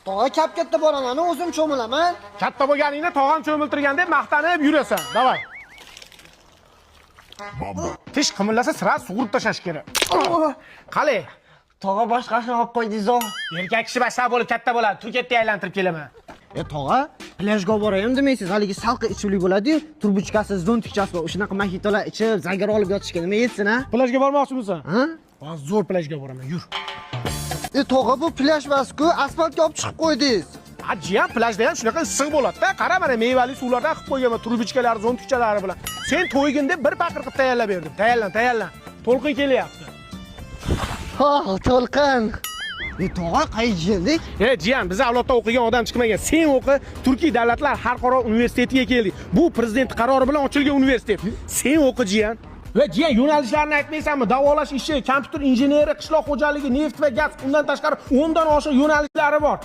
Tog'a kap-katta boralarni o'zim cho'milaman. Katta bo'lganingda tog'am cho'miltirgan deb maqtanib yurasan. Davay. Tish qimillasa sira sug'urib tashlash kerak. Qale, Tog'a boshqasini olib qo'ydingiz-ku. erkak kishi bashar bo'lib katta bo'ladi. Turkiyatga aylantirib kelaman. Tog'a, plyajga borayim demaysiz. Haligi salqi ichimlik bo'ladi-yu, turbuchkasi, zontikchasi bor. O'shanaqa mahitolar ichib, zangor olib yotishga nima yetsin, ha? Plajga bormoqchimisan? Ha? Hozir zo'r plajga boraman. Yur. Tog'a, bu plyaj emas-ku, asfaltga olib chiqib qo'ydingiz. Ajiyam plajda ham shunaqa issiq bo'ladi-da. Qara mana mevali suvlardan qilib qo'yganman, turbuchkalar, zontikchalari bilan. Sen to'ygin deb bir paqir qilib tayyorlab berdim. Tayyorlan. To'lqin kelyapti. Ha, to'lqin. Tog'a, qayerga keldik? Jiyan, biz avlodda o'qigan odam chiqmagan. Sen o'qi, Turkiy davlatlar xalqaro universitetiga keldik. Bu prezident qarori bilan ochilgan universitet. Sen o'qi, Jiyan. Va Jiyan, yo'nalishlarni aytmaysanmi? Davolash ishi, kompyuter injeneri, qishloq xo'jaligi, neft va gaz, undan tashqari 10 dan oshiq yo'nalishlari bor.